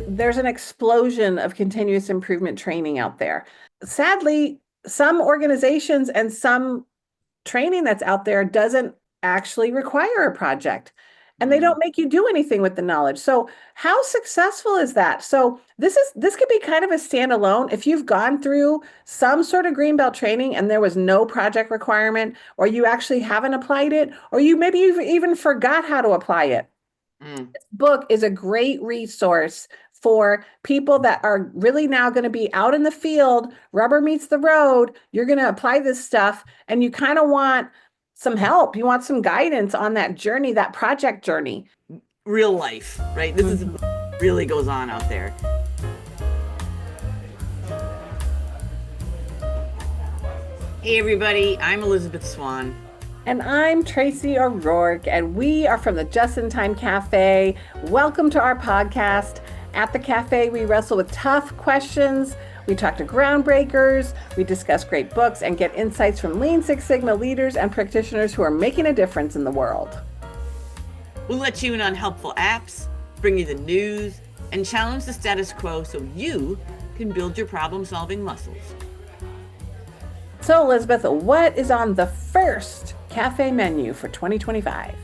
there's an explosion of continuous improvement training out there. Sadly, some organizations and some training that's out there doesn't actually require a project, and they Mm. don't make you do anything with the knowledge. So how successful is that? So this could be kind of a standalone. If you've gone through some sort of green belt training and there was no project requirement, or you actually haven't applied it, or you maybe you've even forgot how to apply it, Mm. book is a great resource for people that are really now going to be out in the field. Rubber meets the road. You're going to apply this stuff, and you kind of want some help. You want some guidance on that journey, that project journey. Real life, right? This is Mhm. what really goes on out there. Hey, everybody, I'm Elizabeth Swan. And I'm Tracy O'Rourke, and we are from the Just in Time Cafe. Welcome to our podcast. At the cafe, we wrestle with tough questions. We talk to groundbreakers. We discuss great books and get insights from Lean Six Sigma leaders and practitioners who are making a difference in the world. We'll let you in on helpful apps, bring you the news, and challenge the status quo so you can build your problem-solving muscles. So, Elizabeth, what is on the first cafe menu for 2025?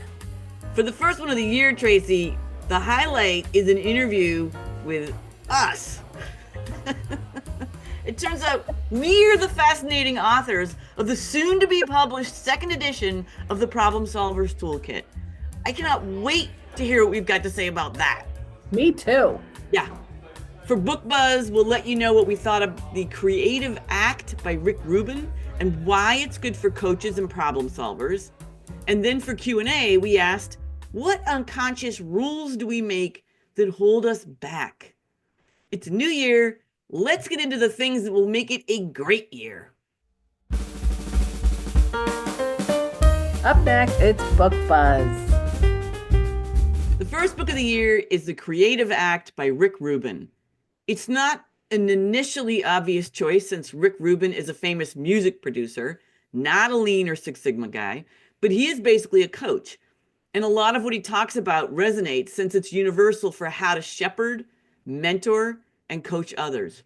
For the first one of the year, Tracy, the highlight is an interview with us. It turns out we're the fascinating authors of the soon-to-be published second edition of the Problem Solvers Toolkit. I cannot wait to hear what we've got to say about that. Me too. Yeah. For Book Buzz, we'll let you know what we thought of The Creative Act by Rick Rubin and why it's good for coaches and problem solvers. And then for Q&A, we asked, what unconscious rules do we make that hold us back? It's a new year. Let's get into the things that will make it a great year. Up next, it's Book Buzz. The first book of the year is The Creative Act by Rick Rubin. It's not an initially obvious choice since Rick Rubin is a famous music producer, not a Lean or Six Sigma guy, but he is basically a coach. And a lot of what he talks about resonates since it's universal for how to shepherd, mentor, and coach others.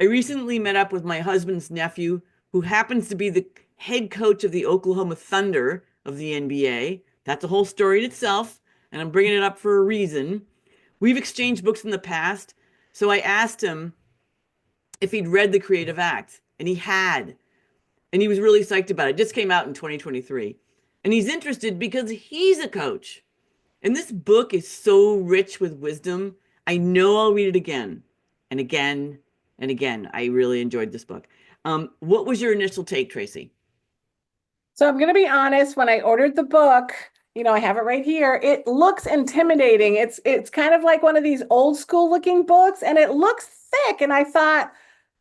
I recently met up with my husband's nephew, who happens to be the head coach of the Oklahoma Thunder of the NBA. That's a whole story in itself, and I'm bringing it up for a reason. We've exchanged books in the past, so I asked him if he'd read The Creative Act, and he had. And he was really psyched about it. It just came out in 2023. And he's interested because he's a coach. And this book is so rich with wisdom. I know I'll read it again and again and again. I really enjoyed this book. What was your initial take, Tracy? So I'm going to be honest, when I ordered the book, I have it right here. It looks intimidating. It's kind of like one of these old school looking books, and it looks thick. And I thought,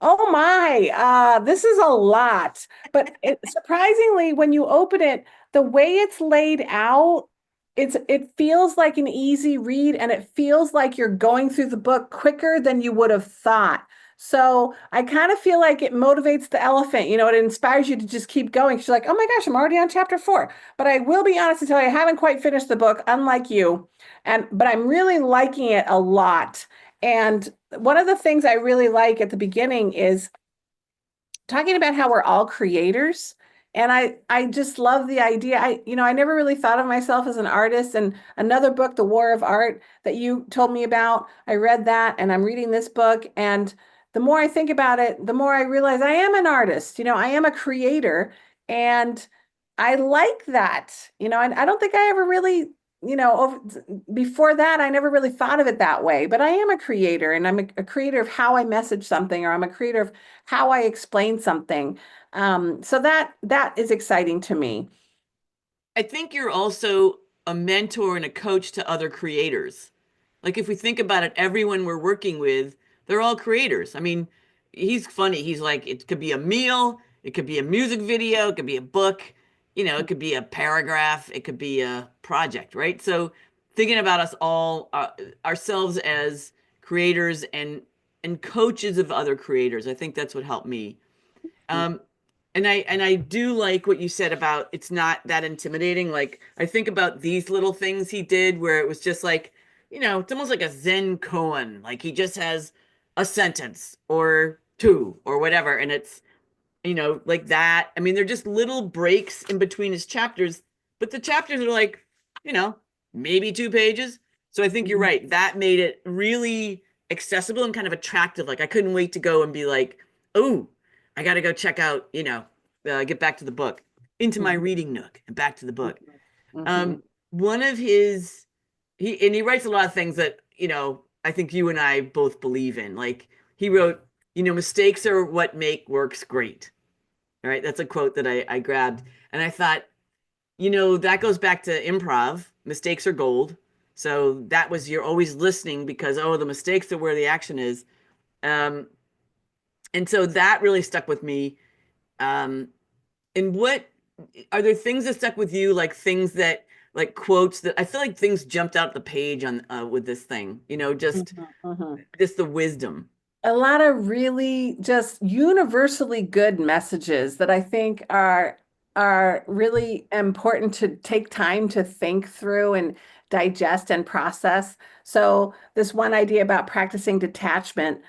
oh my, this is a lot. But surprisingly, when you open it, the way it's laid out, it feels like an easy read, and it feels like you're going through the book quicker than you would have thought. So I kind of feel like it motivates the elephant. It inspires you to just keep going. She's like, oh my gosh, I'm already on chapter 4. But I will be honest and tell you, I haven't quite finished the book, unlike you. But I'm really liking it a lot. And one of the things I really like at the beginning is talking about how we're all creators. And I just love the idea. I never really thought of myself as an artist. And another book, The War of Art, that you told me about, I read that, and I'm reading this book. And the more I think about it, the more I realize I am an artist. I am a creator, and I like that. And I don't think I ever really, before that, I never really thought of it that way. But I am a creator, and I'm a creator of how I message something, or I'm a creator of how I explain something. So that is exciting to me. I think you're also a mentor and a coach to other creators. Like if we think about it, everyone we're working with, they're all creators. I mean, he's funny. He's like, it could be a meal, it could be a music video, it could be a book, it could be a paragraph, it could be a project, right? So thinking about us all, ourselves as creators and coaches of other creators, I think that's what helped me. Um, and I do like what you said about it's not that intimidating. Like I think about these little things he did where it was just like it's almost like a Zen koan. Like he just has a sentence or two or whatever. And it's, like that. I mean, they're just little breaks in between his chapters, but the chapters are like, you know, maybe 2 pages. So I think you're Mhm. right. That made it really accessible and kind of attractive. Like I couldn't wait to go and be like, oh, I got to go check out, get back to the book, into my Mhm. reading nook and back to the book. Mhm. One of his, he writes a lot of things that, I think you and I both believe in. Like he wrote, mistakes are what make works great. All right. That's a quote that I grabbed. And I thought, that goes back to improv. Mistakes are gold. So that was, you're always listening because, oh, the mistakes are where the action is. Um, and so that really stuck with me. Um, and what are there things that stuck with you, like things that, like quotes that I feel like things jumped out the page on with this thing, Mhm. Mhm. just the wisdom. A lot of really just universally good messages that I think are really important to take time to think through and digest and process. So this one idea about practicing detachment,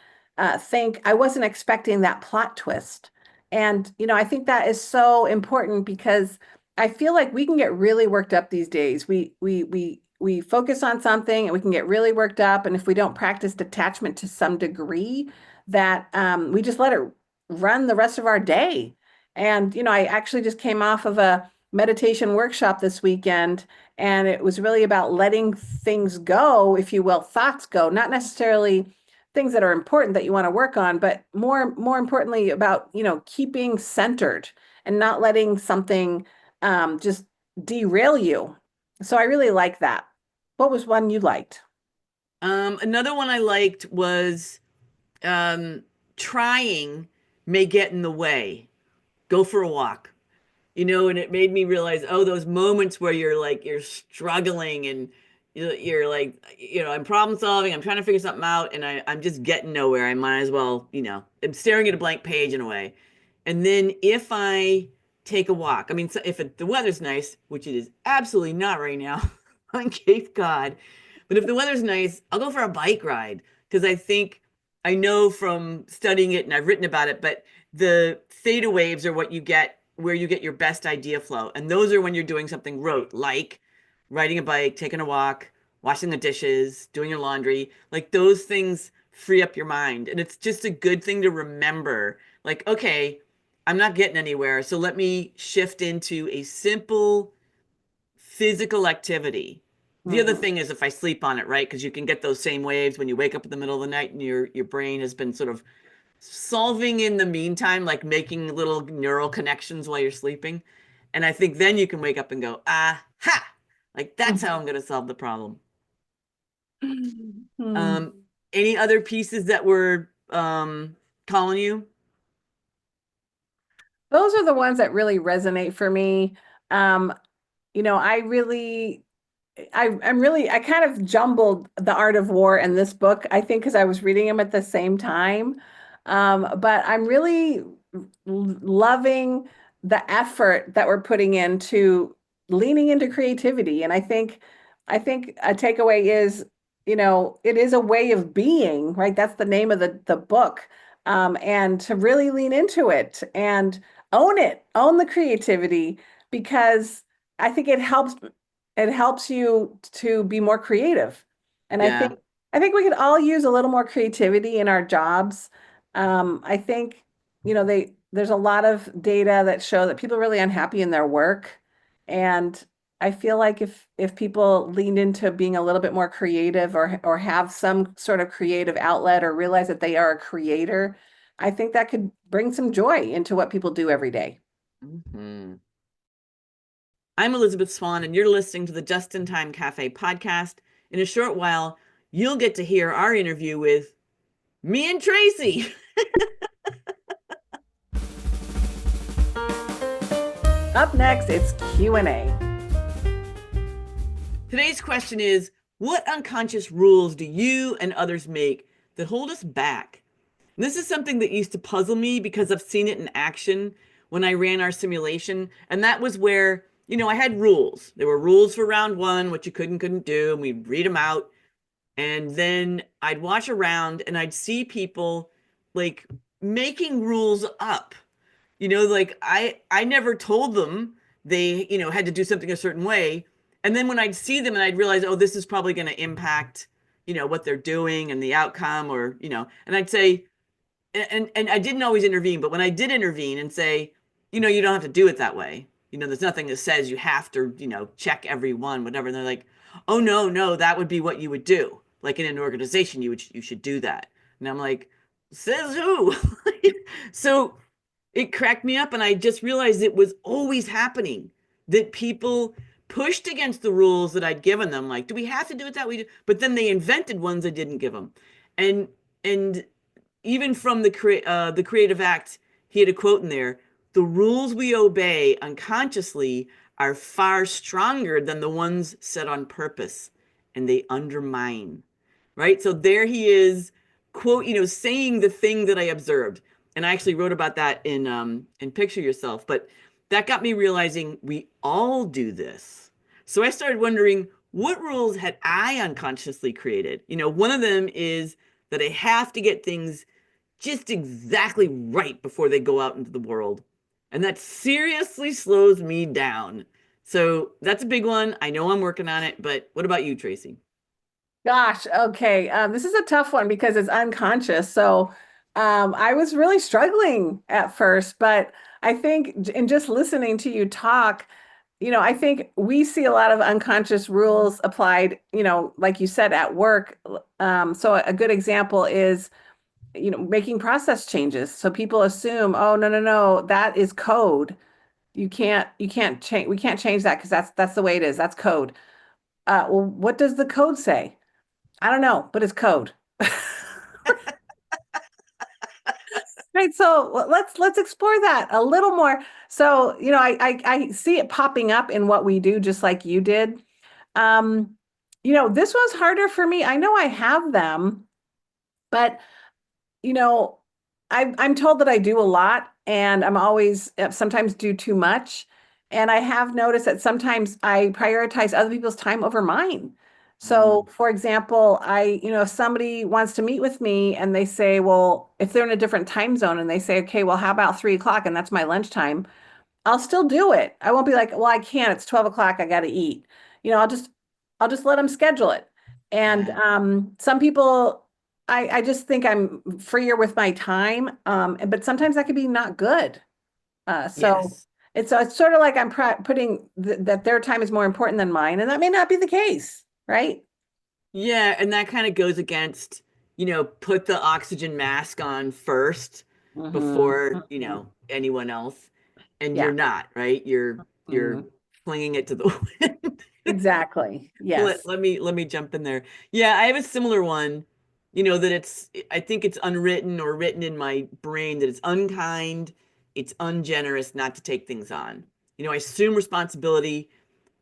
think I wasn't expecting that plot twist. And I think that is so important because I feel like we can get really worked up these days. We focus on something and we can get really worked up. And if we don't practice detachment to some degree, that we just let it run the rest of our day. And I actually just came off of a meditation workshop this weekend, and it was really about letting things go, if you will, thoughts go, not necessarily things that are important that you want to work on, but more importantly about keeping centered and not letting something just derail you. So I really like that. What was one you liked? Another one I liked was um, trying may get in the way. Go for a walk. And it made me realize, oh, those moments where you're struggling and you're like, I'm problem solving, I'm trying to figure something out, and I'm just getting nowhere. I might as well, I'm staring at a blank page in a way. And then if I take a walk, I mean, so if the weather's nice, which it is absolutely not right now on Cape Cod, but if the weather's nice, I'll go for a bike ride because I know from studying it and I've written about it, but the theta waves are what you get where you get your best idea flow. And those are when you're doing something rote, like riding a bike, taking a walk, washing the dishes, doing your laundry. Like those things free up your mind. And it's just a good thing to remember. Like, okay, I'm not getting anywhere. So let me shift into a simple physical activity. The other Mhm. thing is if I sleep on it, right? Because you can get those same waves when you wake up in the middle of the night and your brain has been sort of solving in the meantime, like making little neural connections while you're sleeping. And I think then you can wake up and go, ah, ha, like that's how I'm going to solve the problem. Hmm. Um, any other pieces that were calling you? Those are the ones that really resonate for me. Um, I really I kind of jumbled The Art of War and this book, I think, because I was reading them at the same time. But I'm really loving the effort that we're putting into leaning into creativity. And I think a takeaway is, it is a way of being, right? That's the name of the book. And to really lean into it and own the creativity, because I think it helps you to be more creative. And I Yeah. think I think we could all use a little more creativity in our jobs. I think, there's a lot of data that show that people are really unhappy in their work. And I feel like if people leaned into being a little bit more creative, or have some sort of creative outlet, or realize that they are a creator, I think that could bring some joy into what people do every day. Mhm. I'm Elizabeth Swan, and you're listening to the Just in Time Cafe podcast. In a short while, you'll get to hear our interview with me and Tracy. Up next, it's Q&A. Today's question is, what unconscious rules do you and others make that hold us back? And this is something that used to puzzle me because I've seen it in action when I ran our simulation. And that was where, I had rules. There were rules for round one, what you could and couldn't do, and we'd read them out. And then I'd watch around and I'd see people like making rules up. Like I never told them they, had to do something a certain way. And then when I'd see them and I'd realize, oh, this is probably going to impact, what they're doing and the outcome, or, and I'd say, and I didn't always intervene, but when I did intervene and say, you don't have to do it that way. There's nothing that says you have to, check every one, whatever. And they're like, oh no, no, that would be what you would do. Like in an organization, you should do that. And I'm like, says who? So it cracked me up, and I just realized it was always happening, that people pushed against the rules that I'd given them. Like, do we have to do it that way? But then they invented ones I didn't give them. And even from the Creative Act, he had a quote in there: "The rules we obey unconsciously are far stronger than the ones set on purpose, and they undermine." Right? So there he is, quote, saying the thing that I observed. And I actually wrote about that in Picture Yourself. But that got me realizing we all do this. So I started wondering, what rules had I unconsciously created? One of them is that I have to get things just exactly right before they go out into the world. And that seriously slows me down. So that's a big one. I know I'm working on it, but what about you, Tracy? Gosh, okay. This is a tough one because it's unconscious. So I was really struggling at first, but I think in just listening to you talk, I think we see a lot of unconscious rules applied, like you said, at work. So a good example is, making process changes. So people assume, oh, no, no, no, that is code. You can't change, we can't change that because that's the way it is. That's code. Well, what does the code say? I don't know, but it's code. Right. So let's explore that a little more. So, I see it popping up in what we do, just like you did. Um, this was harder for me. I know I have them, but you know, I'm told that I do a lot, and I'm always sometimes do too much. And I have noticed that sometimes I prioritize other people's time over mine. So, Mm. for example, if somebody wants to meet with me and they say, well, if they're in a different time zone and they say, okay, well, how about 3 o'clock? And that's my lunchtime, I'll still do it. I won't be like, well, I can't. It's 12 o'clock. I got to eat. I'll just let them schedule it. And Yeah. some people, I just think I'm freer with my time. But sometimes that could be not good. So Yes. it's sort of like I'm putting that their time is more important than mine, and that may not be the case, right? Yeah, and that kind of goes against, put the oxygen mask on first Hmm. before, anyone else. And you're Yeah. not, right? You're Mhm. flinging it to the wind. Exactly. Let, Yes. let me let me jump in there. Yeah, I have a similar one, that I think it's unwritten or written in my brain that it's unkind, it's ungenerous not to take things on. I assume responsibility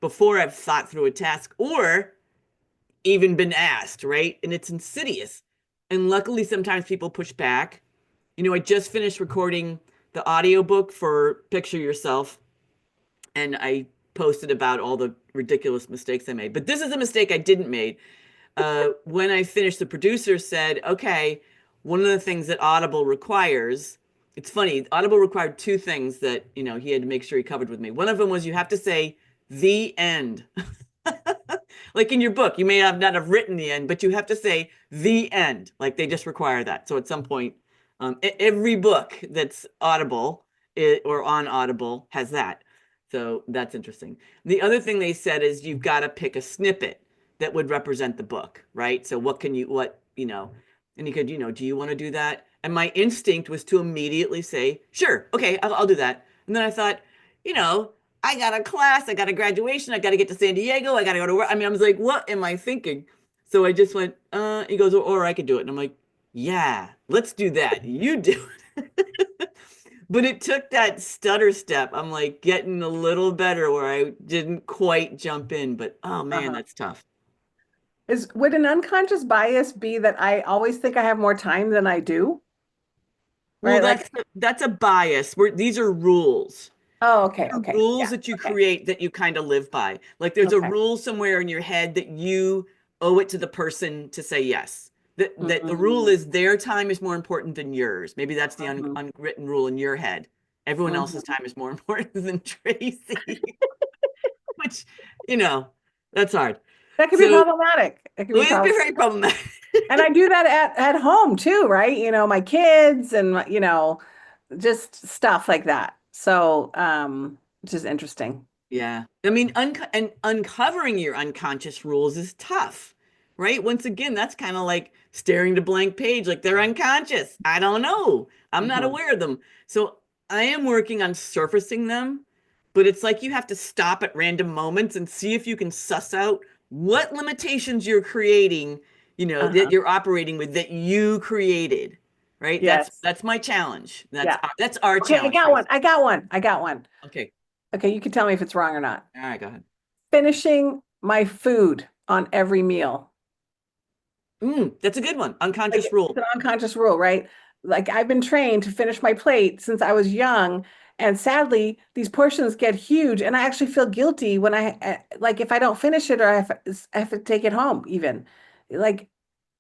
before I've thought through a task or even been asked, right? And it's insidious. And luckily, sometimes people push back. I just finished recording the audiobook for Picture Yourself, and I posted about all the ridiculous mistakes I made. But this is a mistake I didn't make. When I finished, the producer said, okay, one of the things that Audible requires, it's funny, Audible required two things that, he had to make sure he covered with me. One of them was you have to say the end. Like in your book, you may not have written the end, but you have to say the end. Like they just require that. So at some point, every book that's Audible or on Audible has that. So that's interesting. The other thing they said is you've got to pick a snippet that would represent the book, right? So and he could, do you want to do that? And my instinct was to immediately say, sure, okay, I'll do that. And then I thought, you know, I got a class, I got a graduation, I got to get to San Diego, I got to go to work. I mean, I was like, what am I thinking? So I just went, he goes, or I could do it. And I'm like, yeah, let's do that. You do it. But it took that stutter step. I'm like getting a little better where I didn't quite jump in, but oh man, Uh-huh. that's tough. Would an unconscious bias be that I always think I have more time than I do? Well, Right? that's a bias. These are rules. Oh, okay, okay. Rules Yeah. that you Okay. create that you kind of live by. Like there's a Okay. rule somewhere in your head that you owe it to the person to say yes. That the rule is their time is more important than yours. Maybe that's the unwritten rule in your head. Everyone else's time is more important than Tracy, which, you know, that's hard. That could be So problematic. It could it be would be problematic. very problematic. And I do that at home too, right? My kids and just stuff like that. So, which is interesting. Yeah. I mean, and uncovering your unconscious rules is tough, right? Once again, that's kind of like staring at a blank page, like they're unconscious. I don't know. I'm not Mhm. aware of them. So I am working on surfacing them, but it's like you have to stop at random moments and see if you can suss out what limitations you're creating, that Uh-huh. you're operating with that you created, right? Yes. That's my challenge. Yeah. That's our Okay, I challenge, got one. Tracy. I got one. I got one. Okay. Okay, you can tell me if it's wrong or not. All right, go ahead. Finishing my food on every meal. That's a good one. Like Unconscious it's rule. an unconscious rule, right? Like I've been trained to finish my plate since I was young, and sadly, these portions get huge, and I actually feel guilty when like if I don't finish it or I have to take it home even. Like,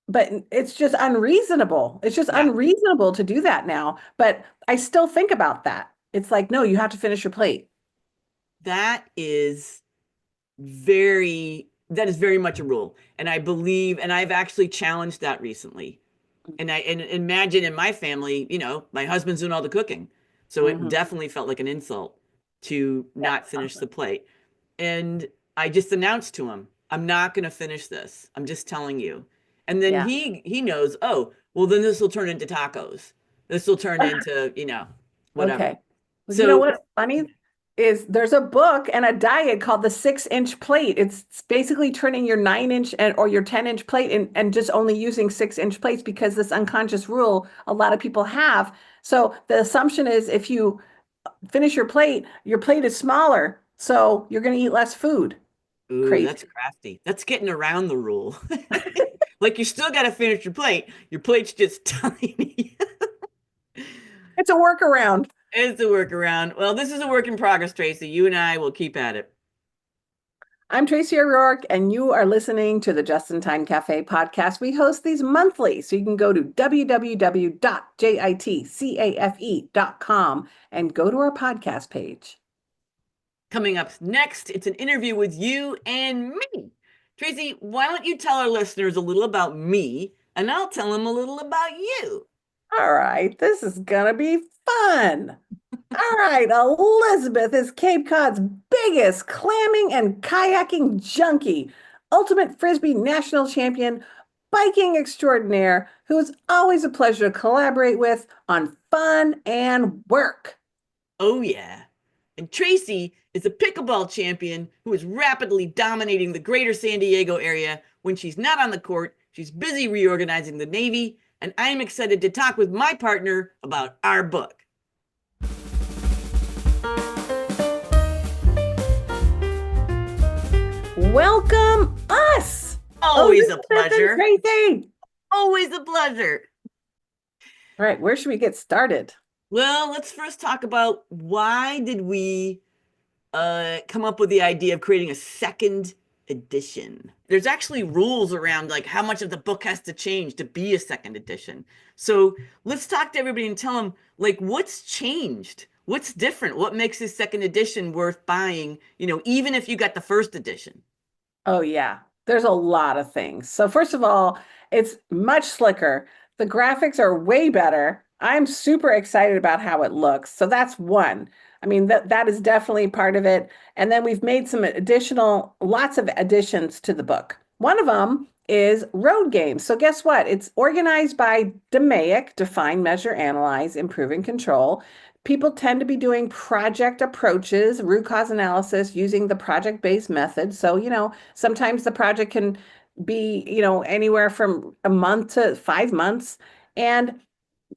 but it's just unreasonable. It's just Yeah, unreasonable to do that now. But I still think about that. It's like, no, you have to finish your plate. that is that is very much a rule. And I believe, and I've actually challenged that recently. And imagine in my family, my husband's doing all the cooking. So it Hmm. definitely felt like an insult to Yeah. not finish the plate. And I just announced to him, I'm not going to finish this. I'm just telling you. And then Yeah. he knows, oh, well, then this will turn into tacos. This will turn into, whatever. Okay. Well, you know So, what's funny is there's a book and a diet called the 6 inch plate. It's basically turning your 9 inch or your 10 inch plate and just only using 6 inch plates because this unconscious rule a lot of people have. So the assumption is if you finish your plate is smaller. So you're going to eat less food. ooh, that's Crazy. crafty. That's getting around the rule. Like you still got to finish your plate. Your plate's just tiny. It's a workaround. It's a workaround. Well, this is a work in progress, Tracy. You and I will keep at it. I'm Tracy O'Rourke, and you are listening to the Just in Time Cafe podcast. We host these monthly, so you can go to www.jitcafe.com and go to our podcast page. Coming up next, it's an interview with you and me. Tracy, why don't you tell our listeners a little about me, and I'll tell them a little about you. All right, this is gonna be fun. All right, Elizabeth is Cape Cod's biggest clamming and kayaking junkie, ultimate Frisbee national champion, biking extraordinaire, who is always a pleasure to collaborate with on fun and work. Oh, yeah. And Tracy is a pickleball champion who is rapidly dominating the greater San Diego area. When she's not on the court, she's busy reorganizing the Navy, and I am excited to talk with my partner about our book. Welcome us. Always a Elizabeth and pleasure. Tracy. Always a pleasure. All right, where should we get started? Well, let's first talk about why did we come up with the idea of creating a second edition. There's actually rules around like how much of the book has to change to be a second edition. So let's talk to everybody and tell them like what's changed, what's different, what makes this second edition worth buying, even if you got the first edition. Oh, yeah. There's a lot of things. So, first of all, it's much slicker. The graphics are way better. I'm super excited about how it looks. So, that's one. I mean, that is definitely part of it. And then we've made some lots of additions to the book. One of them is road games. So, guess what? It's organized by DMAIC, define, measure, analyze, improve, and control. People tend to be doing project approaches, root cause analysis using the project-based method. So, sometimes the project can be, anywhere from a month to 5 months. And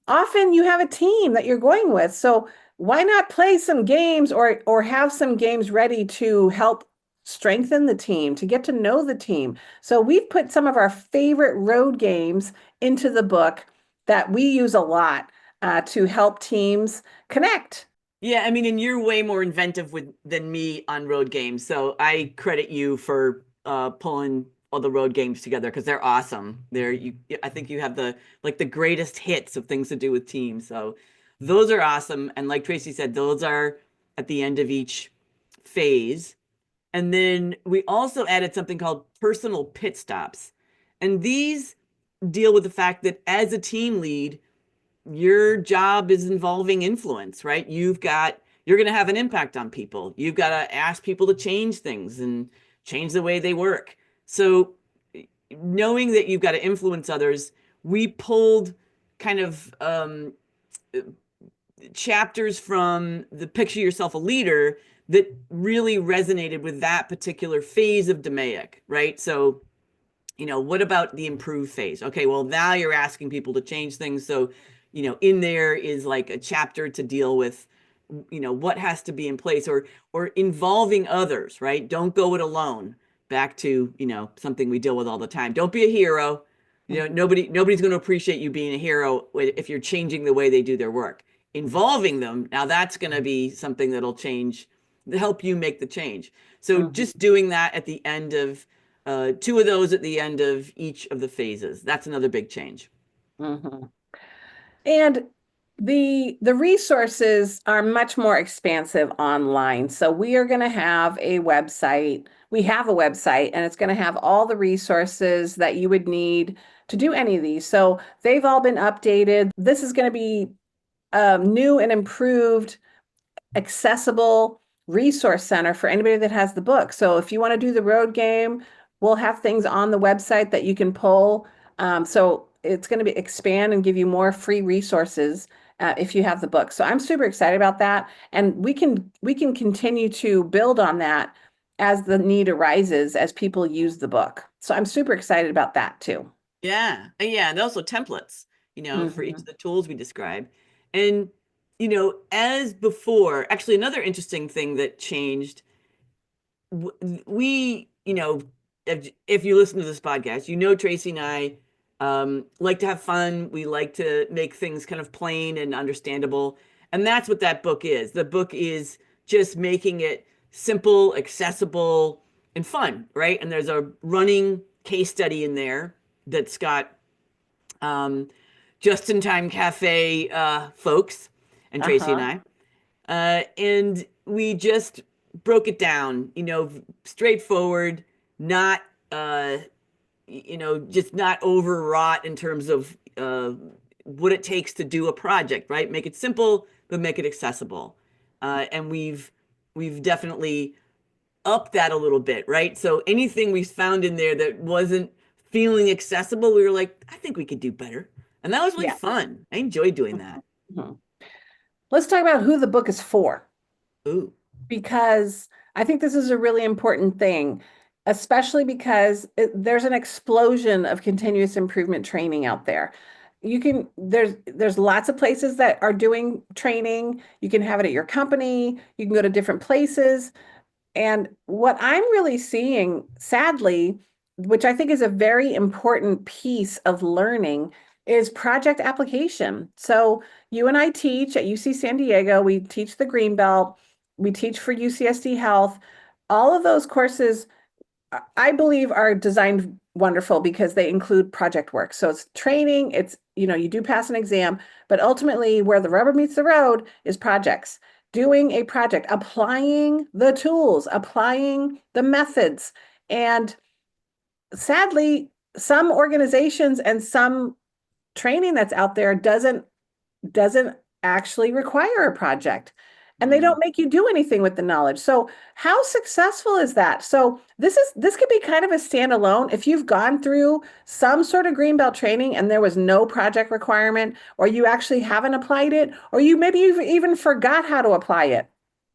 often you have a team that you're going with. So why not play some games or have some games ready to help strengthen the team, to get to know the team? So we've put some of our favorite road games into the book that we use a lot to help teams connect. Yeah, I mean, and you're way more inventive than me on road games. So I credit you for pulling all the road games together because they're awesome. I think you have the greatest hits of things to do with teams. So those are awesome. And like Tracy said, those are at the end of each phase. And then we also added something called personal pit stops. And these deal with the fact that as a team lead, your job is involving influence, right? You're going to have an impact on people. You've got to ask people to change things and change the way they work. So knowing that you've got to influence others, we pulled kind of chapters from the Picture Yourself a Leader that really resonated with that particular phase of DMAIC, right? So, what about the improve phase? Okay, well, now you're asking people to change things. So, in there is like a chapter to deal with, what has to be in place, or involving others, right? Don't go it alone. Back to, something we deal with all the time. Don't be a hero. Nobody's going to appreciate you being a hero if you're changing the way they do their work. Involving them, now that's going to be something that'll help you make the change. So just doing that at the end of two of those at the end of each of the phases. That's another big change. Mm-hmm. And the resources are much more expansive online. So we are going to have a website. We have a website, and it's going to have all the resources that you would need to do any of these. So they've all been updated. This is going to be new and improved, accessible resource center for anybody that has the book. So if you want to do the road game, we'll have things on the website that you can pull. So it's going to be expand and give you more free resources if you have the book. So I'm super excited about that, and we can continue to build on that as the need arises as people use the book. So I'm super excited about that too. Yeah, and also templates, for each Mhm. of the tools we described. And, as before, actually, another interesting thing that changed, we, if you listen to this podcast, Tracy and I like to have fun. We like to make things kind of plain and understandable. And that's what that book is. The book is just making it simple, accessible, and fun, right? And there's a running case study in there that's got just in time cafe folks and Tracy and Uh-huh. I. And we just broke it down, straightforward, not, just not overwrought in terms of what it takes to do a project, right? Make it simple, but make it accessible. And we've definitely upped that a little bit, right? So anything we found in there that wasn't feeling accessible, we were like, I think we could do better. And that was really Yeah. fun. I enjoyed doing that. Mhm. Let's talk about who the book is for, Ooh. because I think this is a really important thing, especially because there's an explosion of continuous improvement training out there. There's lots of places that are doing training. You can have it at your company, you can go to different places. And what I'm really seeing, sadly, which I think is a very important piece of learning, is project application. So you and I teach at UC San Diego, we teach the Greenbelt, we teach for UCSD Health. All of those courses, I believe, are designed wonderful because they include project work. So it's training, you do pass an exam, but ultimately where the rubber meets the road is projects. Doing a project, applying the tools, applying the methods. And sadly, some organizations and some training that's out there doesn't actually require a project, and they Mm. don't make you do anything with the knowledge. So how successful is that? So this could be kind of a standalone. If you've gone through some sort of greenbelt training and there was no project requirement, or you actually haven't applied it, or you've even forgot how to apply it,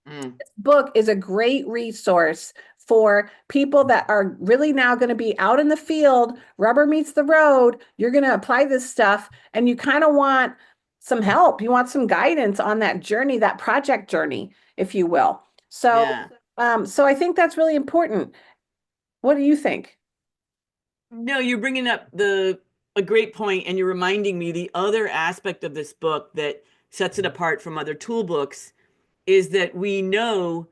Mm. this book is a great resource for people that are really now going to be out in the field. Rubber meets the road. You're going to apply this stuff, and you kind of want some help. You want some guidance on that journey, that project journey, if you will. So, Yeah. so I think that's really important. What do you think? No, you're bringing up a great point, and you're reminding me the other aspect of this book that sets it apart from other tool books is that we know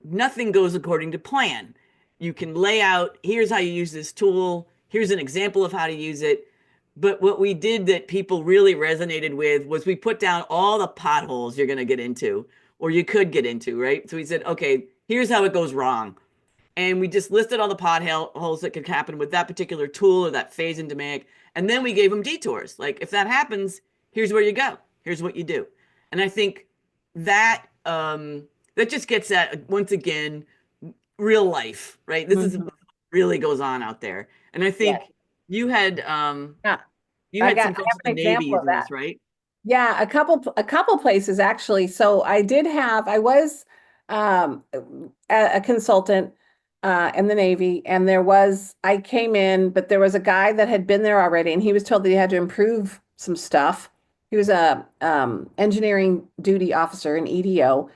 nothing goes according to plan. you can lay out, here's how you use this tool, here's an example of how to use it. But what we did that people really resonated with was we put down all the potholes you're going to get into, or you could get into, right? So we said, okay, here's how it goes wrong. And we just listed all the potholes that could happen with that particular tool or that phase in demand. And then we gave them detours. Like, if that happens, here's where you go. Here's what you do. And I think that that just gets at, once again, real life, right? This is Mhm. what really goes on out there. And I Yeah. think you had Yeah. you had some I folks have at the an Navy example of using that. this, right? Yeah, a couple places actually. So I was um, a consultant in the Navy, and I came in, but there was a guy that had been there already, and he was told that he had to improve some stuff. He was a engineering duty officer, an EDO,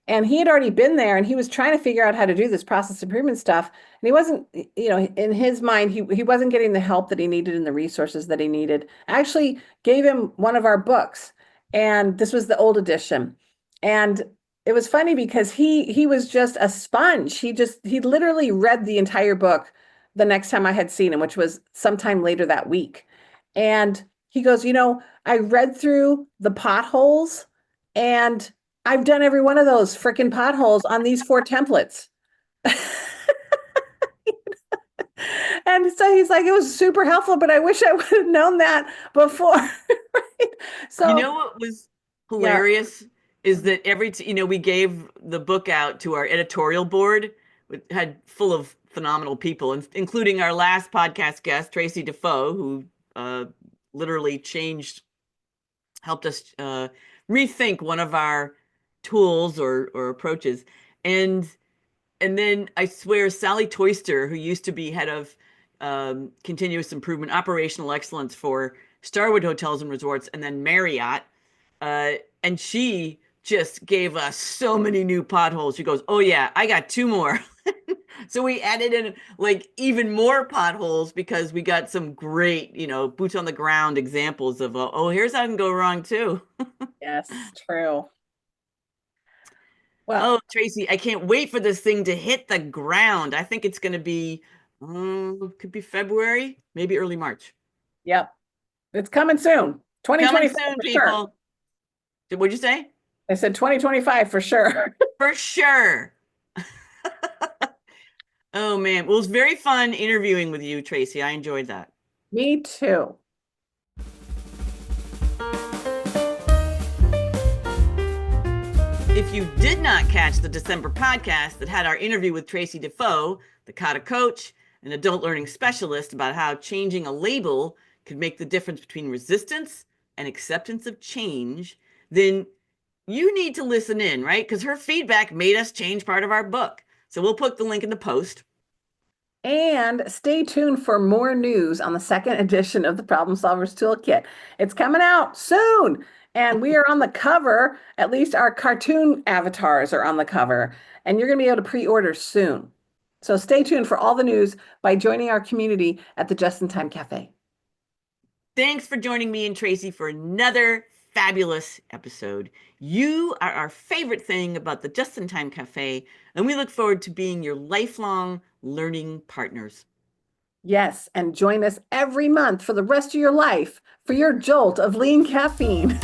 and he had already been there and he was trying to figure out how to do this process improvement stuff. And he wasn't, in his mind, he wasn't getting the help that he needed and the resources that he needed. I actually gave him one of our books, and this was the old edition. And it was funny because he was just a sponge. He literally read the entire book the next time I had seen him, which was sometime later that week. And he goes, I read through the potholes, and I've done every one of those freaking potholes on these 4 templates. And so he's like, it was super helpful, but I wish I would have known that before. Right? You So, know what was yeah. hilarious is that we gave the book out to our editorial board, which had full of phenomenal people, including our last podcast guest, Tracy Defoe, who uh, literally helped us rethink one of our tools or approaches. And and then I swear Sally Toyster, who used to be head of continuous improvement, operational excellence for Starwood Hotels and Resorts, and then Marriott, uh, and she just gave us so many new potholes. She goes, "Oh yeah, I got 2 more." So we added in like even more potholes because we got some great, boots on the ground examples of, oh, here's how it can go wrong too. Yes, true. Well, Oh, Tracy, I can't wait for this thing to hit the ground. I think it's going to be, could be February, maybe early March. yep. It's coming soon. Coming 2025 soon, for sure. people. What'd you say? I said 2025 for sure. For sure. Oh man, well, it was very fun interviewing with you, Tracy. I enjoyed that. Me too. If you did not catch the December podcast that had our interview with Tracy Defoe, the Kata coach, an adult learning specialist, about how changing a label could make the difference between resistance and acceptance of change, then you need to listen in, right? Because her feedback made us change part of our book. So we'll put the link in the post. And stay tuned for more news on the second edition of the Problem Solvers Toolkit. It's coming out soon. And we are on the cover, at least our cartoon avatars are on the cover. And you're going to be able to pre-order soon. So stay tuned for all the news by joining our community at the Just in Time Cafe. Thanks for joining me and Tracy for another fabulous episode. You are our favorite thing about the Just in Time Cafe, and we look forward to being your lifelong learning partners. Yes, and join us every month for the rest of your life for your jolt of lean caffeine.